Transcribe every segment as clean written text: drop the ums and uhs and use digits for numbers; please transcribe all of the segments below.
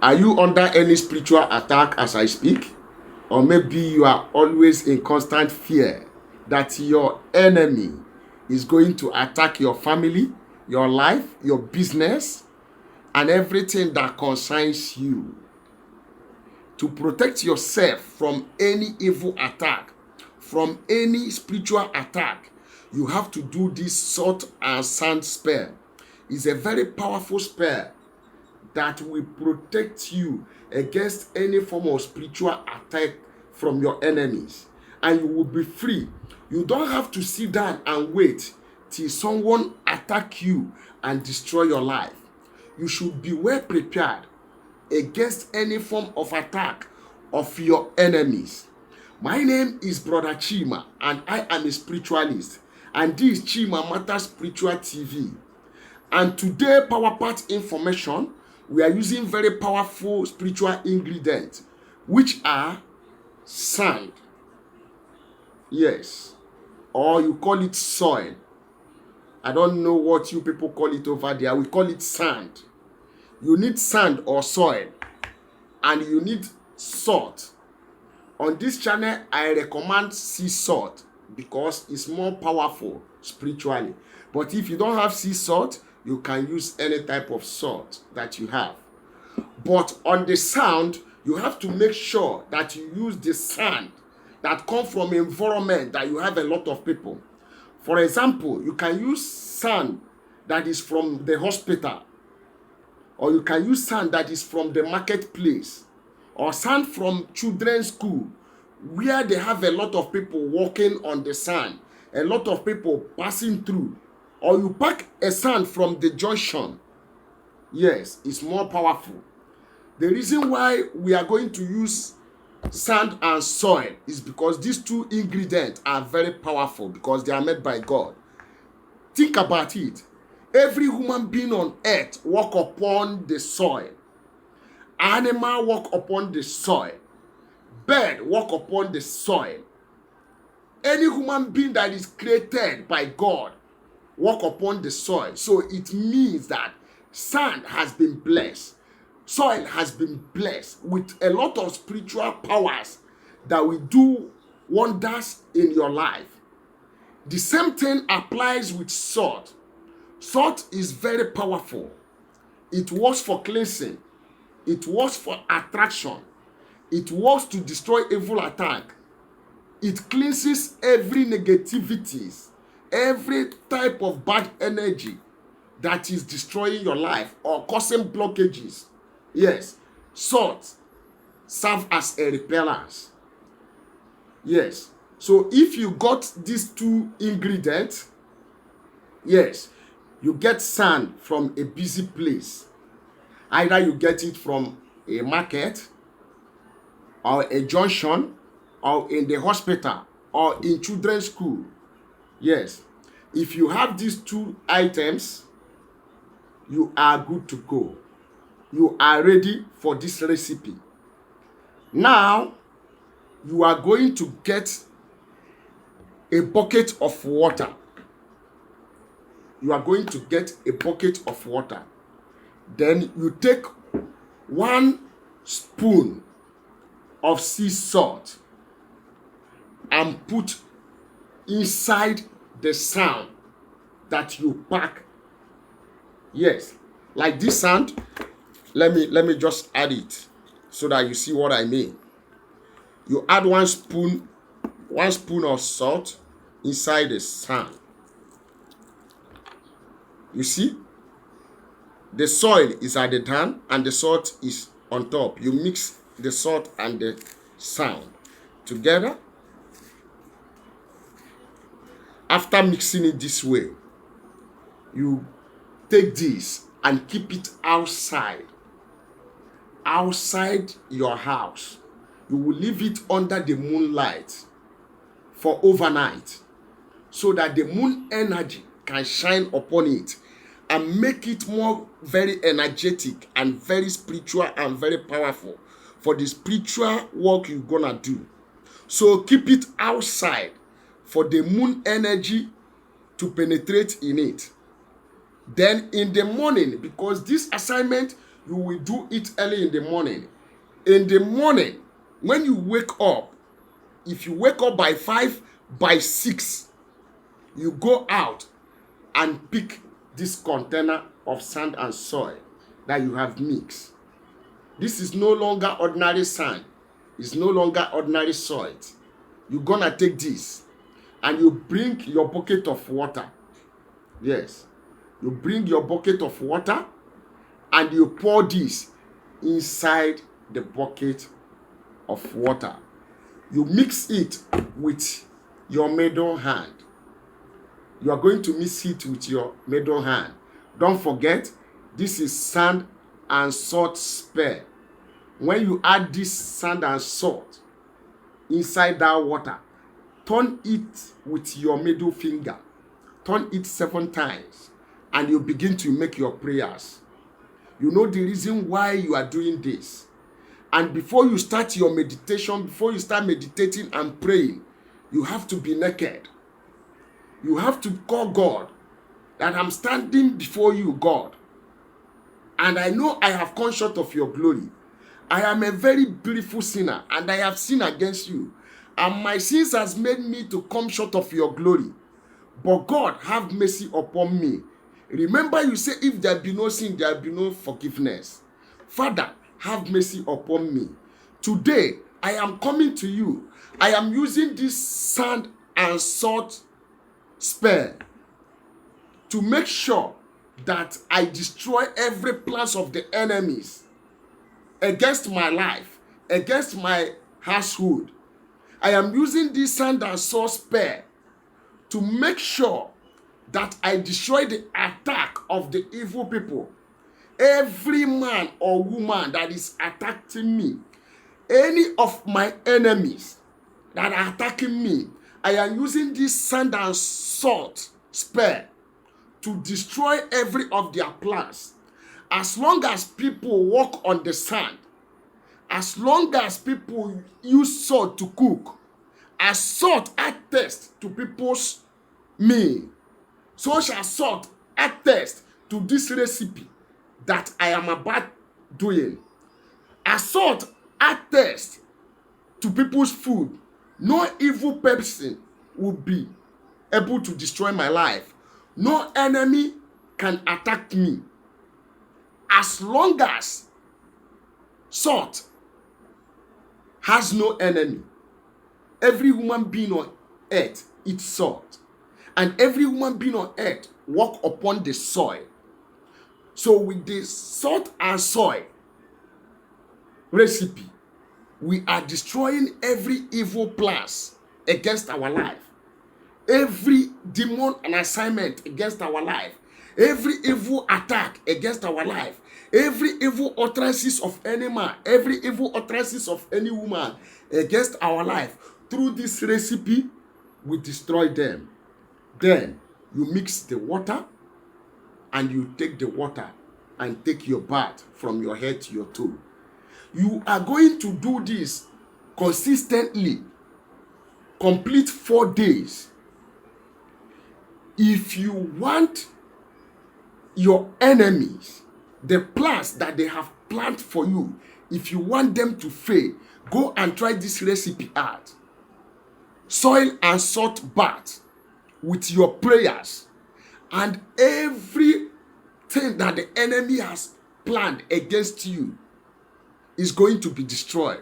Are you under any spiritual attack as I speak? Or maybe you are always in constant fear that your enemy is going to attack your family, your life, your business, and everything that concerns you. To protect yourself from any evil attack, from any spiritual attack, you have to do this salt and sand spell. It's a very powerful spell that will protect you against any form of spiritual attack from your enemies, and you will be free. You don't have to sit down and wait till someone attack you and destroy your life. You should be well prepared against any form of attack of your enemies. My name is Brother Chima, and I am a spiritualist, and this is Chima Matters Spiritual TV. And today, power part information, we are using very powerful spiritual ingredients, which are sand. Yes, or you call it soil. I don't know what you people call it over there. We call it sand. You need sand or soil, and you need salt. On this channel, I recommend sea salt because it's more powerful spiritually. But if you don't have sea salt, you can use any type of salt that you have. But on the sand, you have to make sure that you use the sand that come from environment that you have a lot of people. For example, you can use sand that is from the hospital, or you can use sand that is from the marketplace, or sand from children's school, where they have a lot of people walking on the sand, a lot of people passing through. Or you pack a sand from the junction. Yes, it's more powerful. The reason why we are going to use sand and soil is because these two ingredients are very powerful because they are made by God. Think about it. Every human being on earth walk upon the soil. Animal walk upon the soil. Bird walk upon the soil. Any human being that is created by God walk upon the soil. So it means that sand has been blessed. Soil has been blessed with a lot of spiritual powers that will do wonders in your life. The same thing applies with salt. Salt is very powerful. It works for cleansing. It works for attraction. It works to destroy evil attack. It cleanses every negativities, every type of bad energy that is destroying your life or causing blockages. Yes, salt serve as a repellent. Yes, so if you got these two ingredients, yes, you get sand from a busy place. Either you get it from a market or a junction or in the hospital or in children's school. Yes, if you have these two items, you are good to go. You are ready for this recipe. Now, you are going to get a bucket of water. You are going to get a bucket of water. Then you take 1 spoon of sea salt and put inside the sand that you pack. Yes, like this sand. Let me just add it so that you see what I mean. You add 1 spoon of salt inside the sand. You see, the soil is at the down and the salt is on top. You mix the salt and the sand together. After mixing it this way, you take this and keep it outside your house. You will leave it under the moonlight for overnight so that the moon energy can shine upon it and make it more very energetic and very spiritual and very powerful for the spiritual work you're gonna do. So keep it outside for the moon energy to penetrate in it. Then in the morning, because this assignment You will do it early in the morning. In the morning, when you wake up, if you wake up by 5, by 6, you go out and pick this container of sand and soil that you have mixed. This is no longer ordinary sand. It's no longer ordinary soil. You're gonna take this and you bring your bucket of water. Yes. You bring your bucket of water and you pour this inside the bucket of water. You mix it with your middle hand. You are going to mix it with your middle hand. Don't forget, this is sand and salt spear. When you add this sand and salt inside that water, turn it with your middle finger. Turn it 7 times and you begin to make your prayers. You know the reason why you are doing this. And before you start your meditation, before you start meditating and praying, you have to be naked. You have to call God that I'm standing before you, God. And I know I have come short of your glory. I am a very beautiful sinner and I have sinned against you. And my sins has made me to come short of your glory. But God, have mercy upon me. Remember you say if there be no sin, there be no forgiveness. Father, have mercy upon me. Today, I am coming to you. I am using this sand and salt spear to make sure that I destroy every plans of the enemies against my life, against my household. I am using this sand and salt spear to make sure that I destroy the attack of the evil people. Every man or woman that is attacking me, any of my enemies that are attacking me, I am using this sand and salt spear to destroy every of their plans. As long as people walk on the sand, as long as people use salt to cook, as salt attests to people's meal, so shall salt attest to this recipe that I am about doing. As salt attests to people's food, no evil person will be able to destroy my life. No enemy can attack me. As long as salt has no enemy, every human being on earth eats salt. And every human being on earth walk upon the soil. So with the salt and soil recipe, we are destroying every evil plans against our life. Every demon and assignment against our life. Every evil attack against our life. Every evil utterances of any man. Every evil utterances of any woman against our life. Through this recipe, we destroy them. Then you mix the water and you take the water and take your bath from your head to your toe. You are going to do this consistently, complete 4 days. If you want your enemies, the plans that they have planned for you, if you want them to fail, go and try this recipe out. Soil and salt bath with your prayers, and everything that the enemy has planned against you is going to be destroyed.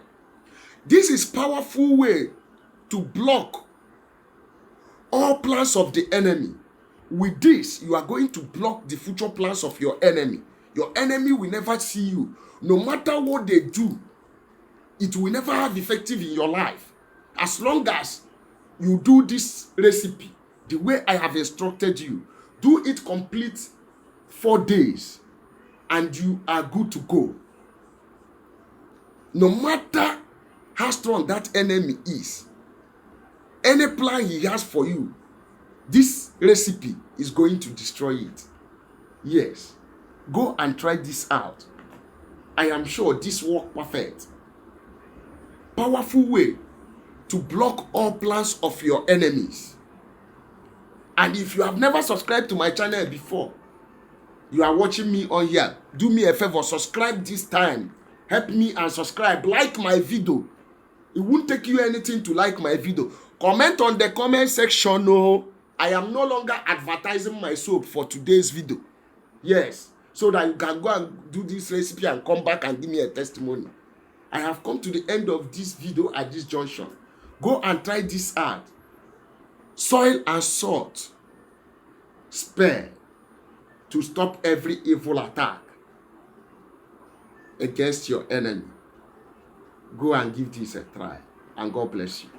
This is powerful way to block all plans of the enemy. With this, you are going to block the future plans of your enemy. Your enemy will never see you. No matter what they do, it will never have effective in your life. As long as you do this recipe the way I have instructed you, do it complete 4 days, and you are good to go. No matter how strong that enemy is, any plan he has for you, this recipe is going to destroy it. Yes, go and try this out. I am sure this work perfect. Powerful way to block all plans of your enemies. And if you have never subscribed to my channel before, You are watching me on here. Do me a favor, subscribe this time. Help me and subscribe. Like my video. It won't take you anything to like my video. Comment on the comment section. No, I am no longer advertising my soap for today's video. Yes, so that you can go and do this recipe and come back and give me a testimony. I have come to the end of this video at this junction. Go and try this out. Soil and salt. Spare to stop every evil attack against your enemy. Go and give this a try, and God bless you.